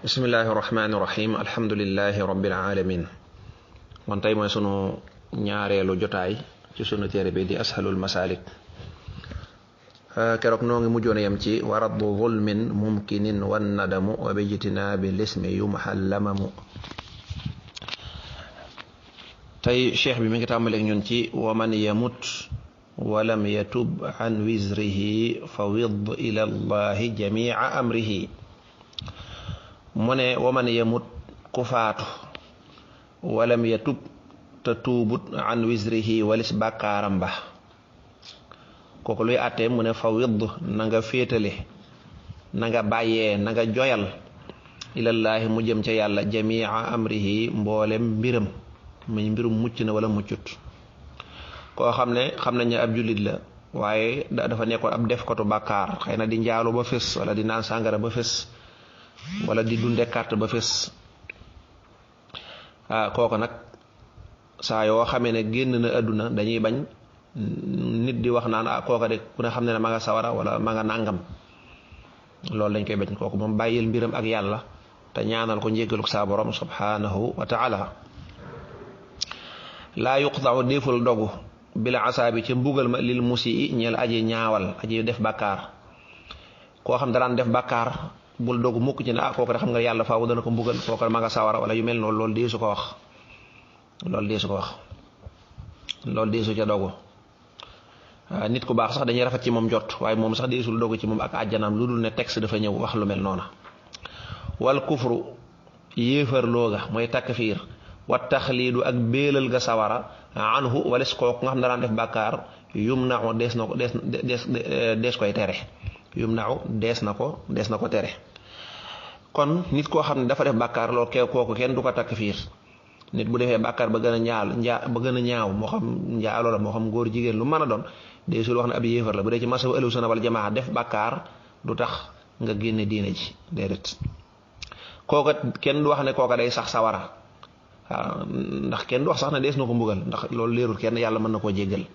bismillahi rahmaani rahim alhamdulillahi rabbil alamin kon tey mooy sunu ñaareelu jotaay ci sunu téere bi di ashalul masalik keroog noo ngi mujjoon yam ci wa raddu zulmin mumkinin wan nadamu wa bijtinaabi lismi yumhallamamu. tey cheikh bi mi ngi tàmbaleeg ñun ci wa man yamut walam yatub an wizrihi fa widd ila allahi jamia amrihi. mu ne waman yamut ku faatu walam yatub te tuubut an wisrihi walis bàkkaaram ba kooku luy àttee mu ne fa widd na nga féetale na nga bàyyee na nga joyal ilallaahi mu jëm ca yàlla jamia amrihi mboolem mbiram muy mbirum mucc na wala muccut. koo xam ne xam nañ ne ab jullit la waaye dafa nekkoon ab def kotu bàkkaar xëy na di njaalu ba fés wala di naan sàngara ba fés wala di dunde carte ba fés kooku nag saa yoo xamee ne génn na àdduna dañuy bañ nit di wax naan kooka de ku ne xam ne ma nga sawara wala ma nga nàngam loolu dañ koy bañ. kooku moom bàyyil mbiram ak yàlla te ñaanal ko njéggaluk saa borom subhanahu wa taala. laa yuqtau déeful dogu bila asaabi ca mbugal ma lil musii ñeel aji ñaawal aji def bàkkaar. koo xam daraan def bàkkaar bul dogu mukk ci ne kooku de xam nga yàlla faaw dana ko mbugal kooku ma nga sawara wala yu mel noonu loolu deesu ko wax loolu deesu ca dogu. nit ku baax sax dañuy rafet ci moom jot waaye moom sax deesul dogu ci moom ak àjjanaam lu dul ne texte dafa ñëw wax lu mel noona. wal kufru yéefar looga mooy takfiir wa taxliidu ak béelal ga sawara anhu walis kooku nga xam ne daan def bàkkaar yumna'u dees koy tere yumna'u dees na ko tere. kon nit koo xam ne dafa def bàkkaar loolu kooku kenn du ko takfiir. nit bu defee bàkkaar ba gën a ñaaw moo xam njaaloo la moo xam góor jigéen lu mën a doon deesul wax ne ab yéefar la bu dee ci masabu ahlu sunna wal jamaa def bàkkaar du tax nga génne diine ji déedéet. kooka kenn du wax ne kooka day sax sawara waaw ndax kenn du wax sax ne dees na ko mbugal ndax loolu leerul kenn yàlla mën na koo jéggal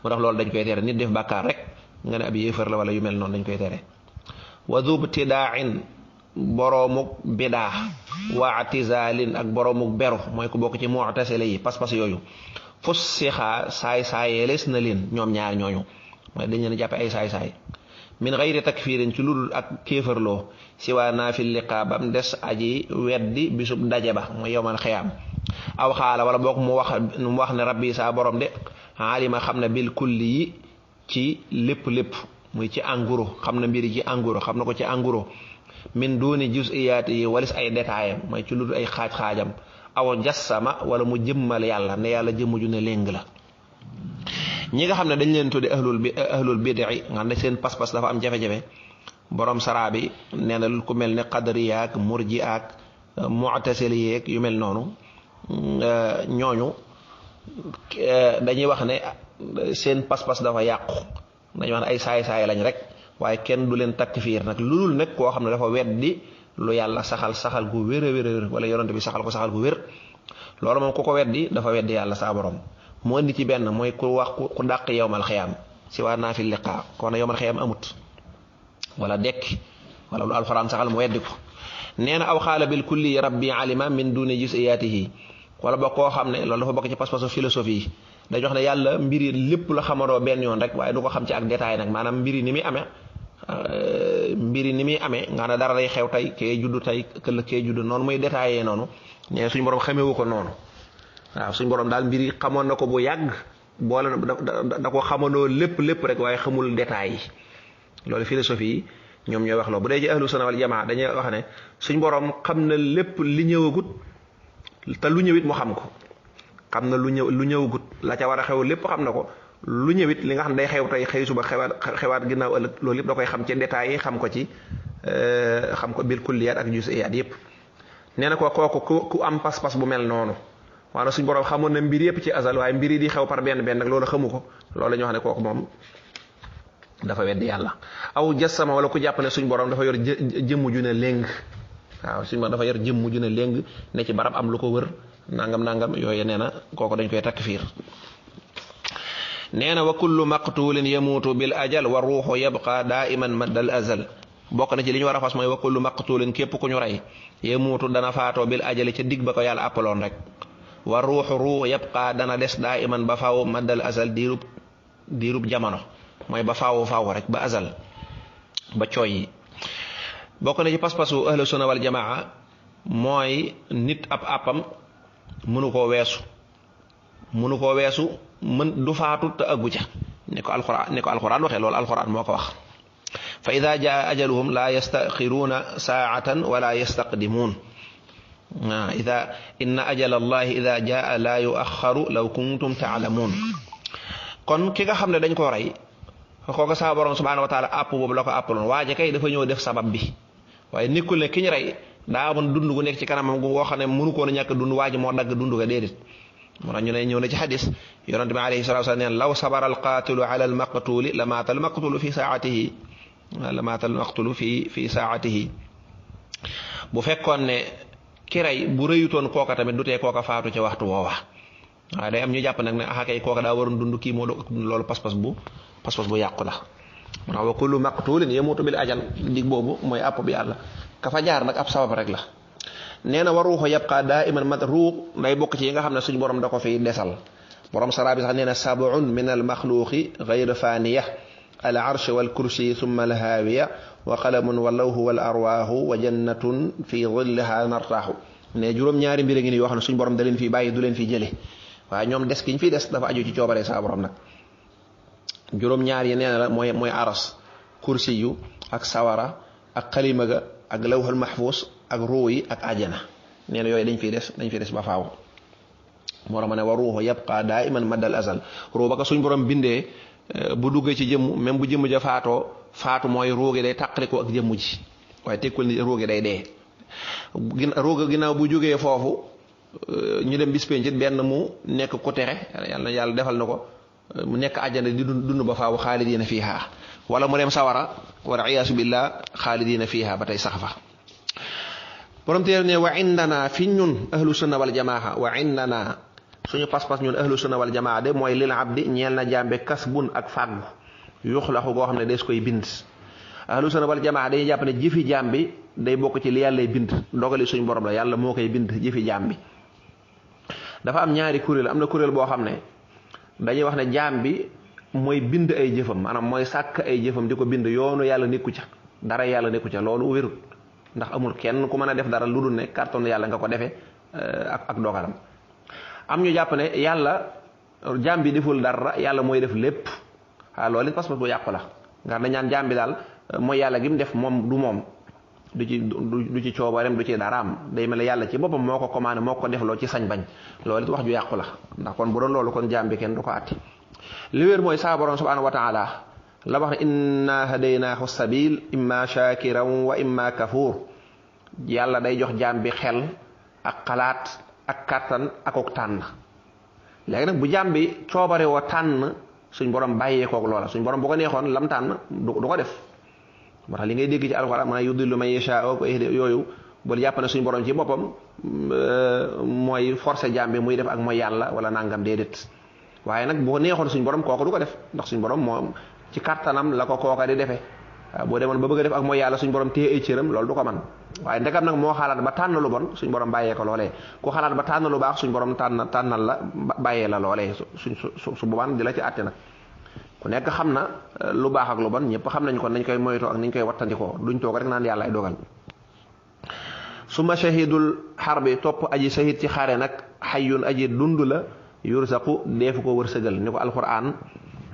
moo tax loolu dañ koy tere. nit def bàkkaar rek nga ne ab yéefar la wala yu mel noonu dañ koy tere. wa dub tidaain boroomuk bidaa wa atizalin ak boroomuk beru mooy ku bokk ci mu'tasila yi pas-pas yooyu fus sixaa saay-saayeles na leen ñoom ñaar ñooñu mooy dañ leen jàppe ay saay-saay min gayri takfirin ci ludul ak kéefarloo si waa naafil liqaa bam des aji weddi bisub daje ba mooy yowmal xiyaam. aw xaala wala boog mu wax ne rabbi saa borom de alima xam na bil kulli yi ci lépp muy ci enguro xam na mbiri ci enguro xam na ko ci enguro min duuni juz'iyaat yi walis ay détaayam mooy ci lu dul ay xaaj-xaajam. aw jassama wala mu jëmmal yàlla ne yàlla jëmm ju ne léng la. ñi nga xam ne dañ leen tudde ahlul bid'i nga xam ne seen pas-pas dafa am jafe-jafe borom saraa bi nee na ku mel ne qadariya ak murji'a ak mu'tasili yeeg yu mel noonu ñooñu dañuy wax ne seen pas-pas dafa yàqu. dañuy wax ne ay saay-saay lañ rek waaye kenn du leen takfiir nag lu dul nag koo xam ne dafa weddi lu yàlla saxal gu wér a wér wala yonent bi saxal gu wér. loolu moom ku ko weddi dafa weddi yàlla saa borom. mu indi ci benn mooy ku wax ku dàq yowmal xiyaam si waa naafil liqaa kon ne yowmal xiyaam amut wala dekk wala lu alxuraan saxal mu weddi ko. nee na aw xaala bil kulli rabbi alima min duni juz'iyaatihi wala ba koo xam ne loolu dafa bokk ci pas-pasu philosophie yi dañu wax ne yàlla mbiri lépp la xamadoo benn yoon rek waaye du ko xam ci ak détail nag maanaam mbiri ni muy amee nga ne dara day xew tey kee juddu tey këll kee juddu noonu muy détaillé noonu nee suñu borom xamewu ko noonu. waaw suñu borom daal mbiri xamoon na ko bu yàgg boole da ko xamandoo lépp rek waaye xamul détails yi. loolu philosophie yi ñoom ñooy wax loolu bu dee ci ahlu sunna wal jamaa dañuy wax ne suñ borom xam na lépp li ñëwagut te lu ñëwit mu xam ko. xam na lu ñëwagut la ca war a xew lépp xam na ko lu ñëwit li nga xam ne day xew tey xëy suba xewaat ginnaaw ëllëg loolu yëpp da koy xam ci détails yi xam ko bil kulliyaat ak juz'iyaat yëpp. nee na kooku ku am pas-pas bu mel noonu waaye suñ borom xamoon na mbir yëpp ci azal waaye mbir yi di xew par benn nag loolu xamu ko loolu la ñu wax ne kooku moom dafa weddi yàlla. aw jassama wala ku jàpp ne suñ borom dafa yor jëmm ju ne léng waaw suñ borom dafa yor jëmm ju ne léng ne ci barab am lu ko wër nangam yooyu nee na kooku dañ koy takfiir. nee na wa kullu maqtulin yamuutu bil ajal wa ruuxu yabqa daiman maddal azal bokk na ci li ñu war a fas mooy wa kullu maqtulin képp ku ñu rey yemuutu dana faatoo bil ajali ca dig ba ko yàlla àppaloon rek wa ruuxu ruux yabqa dana des daa iman ba faaw maddal azal diirub jamono mooy ba faaw rek ba azal ba cooy yi. bokk na ci pas-pasu ahlu sunna wal jamaa mooy nit ab àppam mënu koo weesu du faatu te aggu ca ni ko alquran waxee loolu alquran moo ko wax fa ida jaa ajaluhum la yastaxiruuna saatan wala yastaqdimuun inna ajala allahi ida jaa la yuaxaru law kuntum taalamuun. kon ki nga xam ne dañ koo rey kooku saa borom subhanahu wa taala àpp boobu la ko àppaloon waaje kay dafa ñëw def sabab bi waaye nekkul ne ki ñu rey daa amoon dund gu nekk ci kanamam gu ngoo xam ne mënu koon a ñàkk dund waaji moo dagg dund ga déedéet. moo tax ñu ne ñëw na ci xadis yonente bi alayhi salatu wasallam neen law sabara alqaatilu ala almaqtuli la maata almaqtulu fi saatihi bu fekkoon ne ki rey bu rëyutoon kooka tamit du tee kooka faatu ci waxtu woowa waaye day am ñu jàpp nag ne kay kooka daa waroon dund kii moo doon dund loolu pas-pas bu yàqu la. moo tax wa kullu maqtulin yamutu bil ajal dig boobu mooy àpp bi yàlla ka fa jaar nag ab sabab rek la. nee na wa ruuxu yabqa daa iman mat ruux day bokk ci yi nga xam ne suñ borom da ko fiy desal borom saraa bi sax nee na sab'un min al maxluqi gayra faniya al arsh wal kursi summa al haawiya wa qalamun wa lawhu wal arwaahu wa jannatun fi dhilliha nartaahu ne juróom-ñaari mbir a ngi ni yoo xam ne suñ borom da leen fi bàyyi du leen fi jële waaye ñoom des gi ñu fiy des dafa aju ci coobare saa borom nag. juróom-ñaar yi nee na la mooy aras kursi yu ak sawara ak xalima ga ak lawhul mahfuz ak ruu yi ak ajana nee na yooyu dañ fiy des ba faaw. moo tax ma ne wa ruuhu yabqa daa iman maddal azal ruu ba ko suñ borom bindee bu duggee ci jëmm même bu jëmm ja faatu mooy ruu gi day tàqali ko ak jëmm ji waaye tekkul ni ruu gi day dee. ruu gi ginnaaw bu jógee foofu ñu dem bis penc benn mu nekk ku texe yàlla defal na ko mu nekk àjjana di dund ba faaw xaalidiina fiiha wala mu dem sawara wala iyaasu billah xaalidiina fiiha ba tey sax fa. borom téere ne wa indana fi ñun ahlu sunna wal jamaa wa indana suñu pas-pas ñun ahlu sunna wal jamaa de mooy lil abdi ñeel na jàmbe kasbun ak fàggu yuxlaxu goo xam ne des koy bind. ahlu sunna wal jamaa dañuy jàpp ne jëfi jaam bi day bokk ci li yàllay bind ndogali suñu borom la yàlla moo koy bind jëfi jaam bi. dafa am ñaari kuréel am na kuréel boo xam ne dañuy wax ne jaam bi mooy bind ay jëfam maanaam mooy sàkk ay jëfam di ko bind yoonu yàlla nekku ca dara yàlla nekku ca loolu wérut ndax amul kenn ku mën a def dara lu dul ne carton yàlla nga ko defee ak dogalam. am ñu jàpp ne yàlla jaam bi deful dara yàlla mooy def lépp loolu it pas-pas bu yàqu la nga dañ ñaan jaam bi daal mooy yàlla gi mu def moom du ci coobareem du ci daraam day mel ne yàlla ci boppam moo ko commandé moo ko defloo ci sañ bañ loolu it wax ju yàqu la ndax kon bu doon loolu kon jaam bi kenn du ko atti. li wér mooy saa borom subhanahu wa taala la wax ne inna hadaynaahu sabil imma shakiran wa imma kafur yàlla day jox jaam bi xel ak xalaat ak kàttan akok tànn léegi nag bu jaam bi coobare woo tànn suñ borom bàyyee kook loola suñ borom bu ko neexoon lam tànn du ko def. moo tax li ngay dégg ci alxuraan man yudillu man yashaa yooyu bul jàpp ne suñ borom ci boppam mooy forcé jaam bi muy def ak mooy yàlla wala nangam déedéet waaye nag boo neexoon suñ borom kooku du ko def ndax suñ borom moom ci kattanam la ko kooka di defee boo demoon ba bëgg a def ak mooy yàlla suñ borom téye ay cëram loolu du ko man waaye ndegam nag moo xalaat ba tànn lu bon suñ borom bàyyee ko loolee ku xalaat ba tànn lu baax suñ borom tànnal la bàyyee la loolee su boobaan di la ci àtte nag. ku nekk xam na lu baax ak lu bon ñëpp xam nañ ko nañ koy moytoo ak nañ koy wattandikoo duñ toog rek naan yàlla ay dogal. suma shahidul xarbi topp aji shahid ci xare nag xayyun aji dund la yursaqu deefu ko wërsëgal ni ko alquran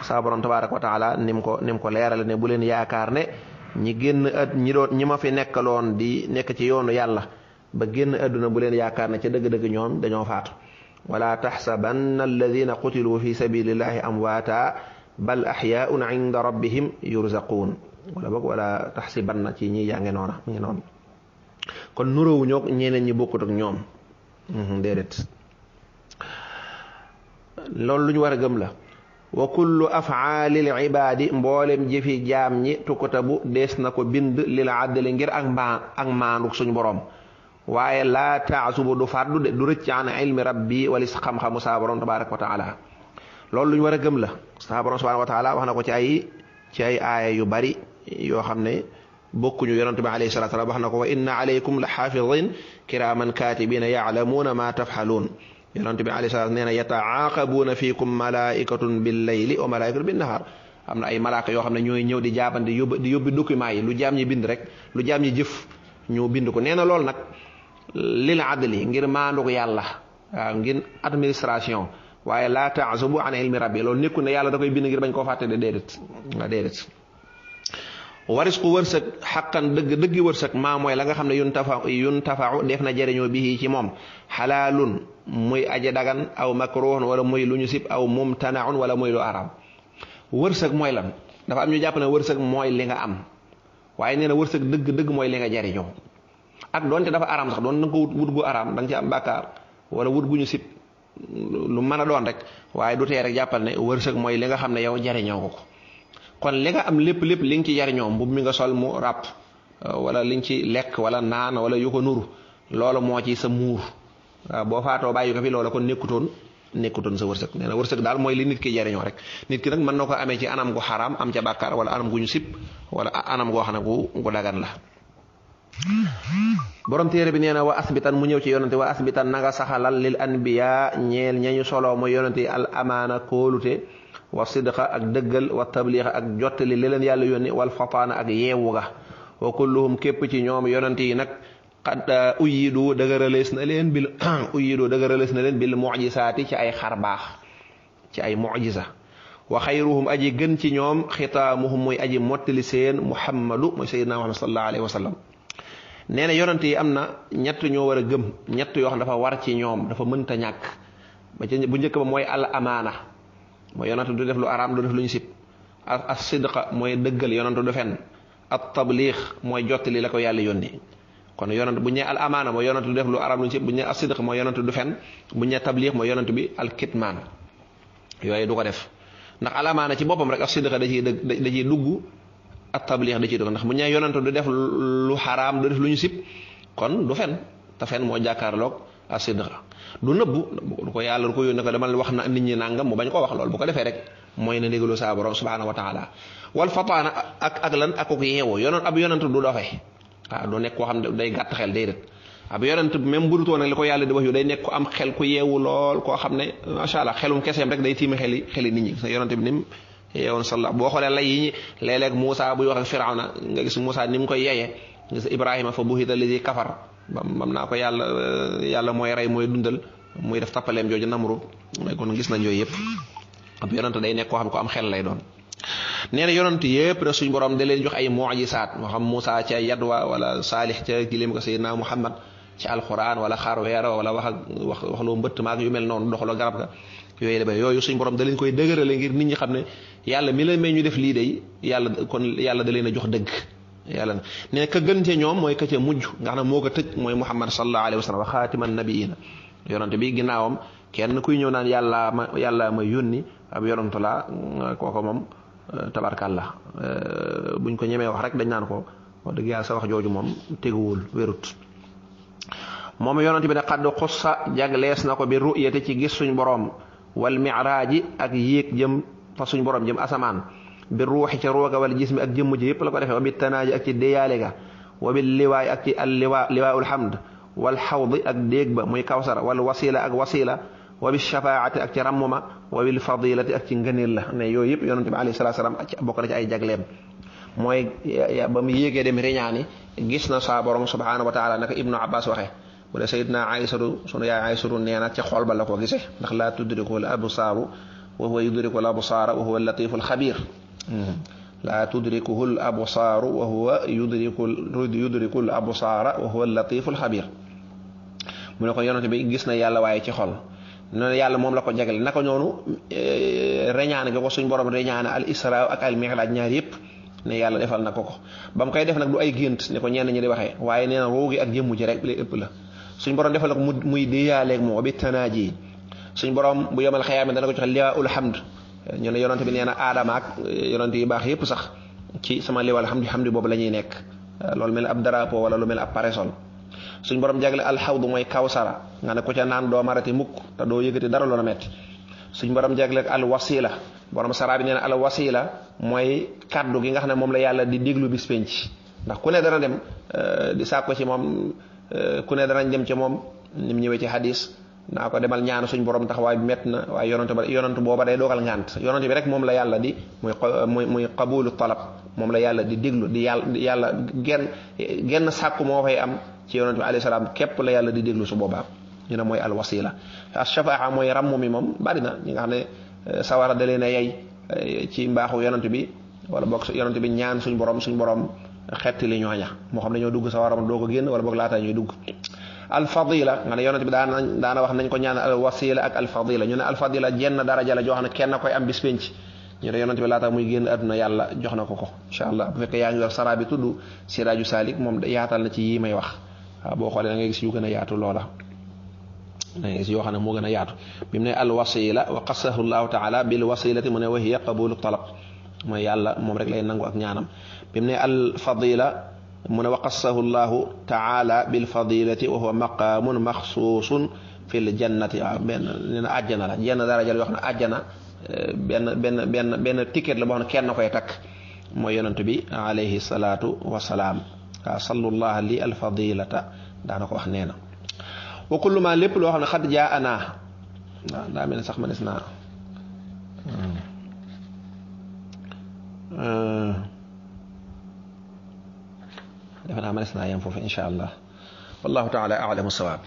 saa borom tabaaraka wa taala nim ko leerale ne bu leen yaakaar ne ñi génn ñi ma fi nekkaloon di nekk ci yoonu yàlla ba génn àdduna bu leen yaakaar ne ca dëgg-dëgg ñoom dañoo faatu wala taxsabanna alladina qutilu fi sabilillahi amwaata bal axyaun inda rabbihim yurzaquun wala boog wala taxsibanna ci ñi jànge noona mu ngi noonu kon nuróowu ñoo ñeneen ñi bokkut ak ñoom déedéet loolu lu ñu war a gëm la wa kullu afaalil ibaadi mboolem jëfi jaam ñi tukutabu dees na ko bind lil adli ngir ak maandu suñu borom waaye laa taasubu du fàddu de du rëcc an ilmi rabbi walis xam-xamu saa borom tabaraka wa taala loolu lu ñu war a gëm la saa borom subhanahu wa taala wax na ko ci ay aaya yu bari yoo xam ne bokkuñu. yonent bi alayhi salaatu wa salaam wax na ko wa inna alaykum la xaafidin kiraaman kaatibiina ya'lamuuna maa taf'aluun. yonent bi alayhi salaatu nee na yataaqabuuna fiikum malaa'ikatun bil layli wa malaa'ikatun bin nahaar. am na ay malaaka yoo xam ne ñooy ñëw di jaabante di yóbbi documents yi lu jaam ñi bind rek lu jaam ñi jëf ñu bind ko. nee na loolu nag lil adli ngir maandu ko yàlla waaw ngir administration waaye laa ta'zubu an ilmi rabbi loolu nekkul ne yàlla da koy bind ngir bañ koo fàtte de déedéet. warisku wërsëg xaqan dëggi wërsëg maa mooy la nga xam ne yun tafau def na jëriñoo bi ci moom xalaalun muy aji dagan aw makruhun wala muy lu ñu sib aw mumtanaun wala muy lu araam. wërsëg mooy lan dafa am ñu jàpp ne wërsëg mooy li nga am waaye nee na wërsëg dëgg mooy li nga jëriñoo ak doonte dafa araam sax doon na nga ko wut gu araam da nga ci am bàkkaar wala wut gu ñu sib lu mën a doon rek waaye du tee rek jàppal ne wërsëg mooy li nga xam ne yow jëriñoo ko. kon li nga am lépp li nga ci jariñoo mbub mi nga sol mu ràpp wala li nga ci lekk wala naan wala yu ko nuru loolu moo ci sa muur waaw boo faatoo bàyyi ko fi loola kon nekkutoon sa wërsëg. nee na wërsëg daal mooy li nit ki jariñoo rek. nit ki nag mën na ko amee ci anam gu xaraam am ca bàkkaar wala anam gu ñu sib wala anam goo xam ne gu dagan la. borom téere bi nee na wa asbitan mu ñëw ci yonante wa asbitan na nga saxalal lil anbiya ñeel ñañu solo mooy yonante al amaana kóolute wa sidqa ak dëggal wa tabliix ak jottali li leen yàlla yónni wal fataana ak yeewu ga wa kulluhum képp ci ñoom yonent yi nag qad uyidu dëgëralees na leen bil mujisaati ci ay xar baax ci ay mujisa wa xayruhum aji gën ci ñoom xitaamuhum muy aji mottali seen muhammadu muy sayyidina muhammad sallallahu alayhi wa sallam. nee na yonent yi am na ñett ñoo war a gëm ñett yoo xam dafa war ci ñoom dafa mënta ñàkk bu njëkk ba mooy al amaana mooy yonantu du def lu araam du def lu ñu sib. as sidqa mooy dëggal yonantu du fen. at tabliix mooy jottali la ko yàlla yónni. kon yonantu bu ñu nee al amaana mooy yonantu du def lu araam lu ñu sib bu ñu nee as sidqa mooy yonantu du fen bu ñu nee tabliix mooy yonantu bi al kitmaan yooyu du ko def ndax al amaana ci boppam rek as sidqa da ciy dugg at tabliix da ciy dugg ndax bu ñu nee yonantu du def lu xaraam du def lu ñu sib kon du fen te fen moo jàkkaarloog as sidqa du nëbbu du ko yàlla du ko yónnee ko dama wax na nit ñi nangam mu bañ ko wax loolu bu ko defee rek mooy na ndigalu saa borom subhanahu wa taala. wal fataana ak lan ak ko yeewoo ab yonent du doxee waaw du nekk koo xam ne day gàtt xel déedéet ab yonent même bu dutoon nag li ko yàlla di wax yu day nekk ko am xel ku yeewu lool koo xam ne macha allah xelum keseem rek day tiime xeli nit ñi sa yonent bi nim yeewoon salla boo xoolee lay yi léeg-léeg Moussa buy wax ak Firawna nga gis Moussa ni mu koy yeyee gis Ibrahima fa buhita lizi kafar bam naa ko yàlla mooy rey mooy dundal muy def tappaleem jooju Namrud mooy kon gis nañ yooyu yëpp ab yonent day nekk koo xam ko am xel lay doon. nee na yonent yëpp rek suñ borom da leen jox ay mujisaat moo xam Moussa ca yadwa wala Saalix ca gileem ko Seydina Muhammad ci alquran wala xaar weera wala wax loo mbëtt maag yu mel noonu doxaloo garab ga yooyu la ba yooyu suñ borom da leen koy dëgërale ngir nit ñi xam ne yàlla mi la may ñu def lii day yàlla da leen a jox dëgg. yàlla na ne ka gën ca ñoom mooy ka ca mujj nga xam ne moo ko tëj mooy Muhammad sallallahu alayhi wa sallam wa xaatiman nabiyiina yonante bi ginnaawam kenn kuy ñëw naan yàlla ma yónni ab yonante la kooko moom tabarkàlla buñ ko ñemee wax rek dañ naan ko wax dëgg yàlla sa wax jooju moom teguwul wérut. moom yonante bi ne xadd xussa jaglees na ko bi ru'yati ci gis suñ borom wal miraaji ak yéeg jëm fa suñ borom jëm asamaan bi ruuxi ca rooga wala jismi ak jëmm ji yëpp la ko defee wa bi tanaaji ak ci déyaale ga wa bi liwaay ak ci al liwaaul hamd wal xawdi ak déeg ba muy kawsara wal wasila ak wasila wa bi shafaati ak ci rammuma wa bil fadilati ak ci ngëneel la ne yooyu yëpp yonante bi alayhi salaatu salaam bokk na ci ay jagleem mooy ba mu yéegee dem riñaani gis na saa borom subhanahu wa taala naka ibnu abbas waxee bu dee sayidna aysatu sunu yaay aysatu nee na ca xol ba la ko gisee ndax laa tudriku al absaaru wa huwa yudriku al absaara wa huwa al latifu al xabir laa tudrikuhu al absaaru wa huwa yudriku al absaara wa huwa al latifu al xabir mu ne ko yonante bi gis na yàlla waaye ci xol noonu yàlla moom la ko jagle naka noonu reñaane ga ko suñ borom reñaane al isra ak al mi'raaj ñaar yëpp ne yàlla defal na ko ba mu koy def nag du ay gént ne ko ñenn ñi di waxee waaye nee na roogi ak jëmmu ji rek li ëpp la suñ borom defal na ko muy déyaaleeg moom bi tanaaji suñ borom bu yemal xayaame dana ko joxe liwaa'ul hamd ñu ne yonante bi nee na aadama ak yonante yu baax yëpp sax ci sama liwaa'ul hamdi boobu la ñuy nekk loolu mel ab drapeau wala lu mel ab parasol suñ borom jagle alxawdu mooy kawsara nga ne ko ca naan doo marati mukk te doo yëgati dara loola metti suñ borom jagle al wasila borom saraa bi nee na al wasila mooy kaddu gi nga xam ne moom la yàlla di déglu bis penc ndax ku ne dana dem di sàkko ci moom ku ne danañ dem ci moom ni mu ñëwee ci hadis naa ko demal ñaan suñ borom taxawaay bi métti na waaye yonent booba day dogal ngànt yonent bi rek moom la yàlla di muy qabulu talab moom la yàlla di déglu di yàlla genn sàkku moo fay am ci yonent bi alayhi salaam képp la yàlla di déglu su boobaa ñu ne mooy al wasila ashafaa mooy ramm mi moom bari na ñi nga xam ne sawara da leen a yey ci mbaaxu yonent bi wala boog yonent bi ñaan suñ borom xetti li ñooña moo xam ne ñoo dugg sawara doo ko génn wala boog laata ñuy dugg al fadila nga ne yonent bi daana wax nañ ko ñaan al wasila ak al fadila ñu ne al fadila jenn daraja la joo xam ne kenn koy am bis penc ñu ne yonent bi laata muy génn àdduna yàlla jox na ko insha allah bu fekkee yaa ngi yor sara bi tudd siraaju salik moom yaatal na ci yii may wax waaw boo xoolee da ngay gis yu gën a yaatu loola da ngay gis yoo xam ne moo gën a yaatu bi mu ne al wasila wa qassahu llahu taala bil wasilati mu ne wa hiya qabulu talab mooy yàlla moom rek lay nangu ak ñaanam bi mu ne al fadila mu ne wa qassahu llahu taala bil fadilati wa huwa maqamun maxsuusun fil jannati waaw benn nee na àjjana la jenn daraja yoo xam ne àjjana benn ticket la boo xam ne kenn koy takk mooy yonent bi alayhi salaatu wasalaam waaw sallallahu li al fadilata daana ko wax nee na wa kullu ma lépp loo xam ne xad jaa ana waaw daa mel ne sax ma des naa defe naa ma des naa yem foofu insha allah wallahu taala a'lamu sawaab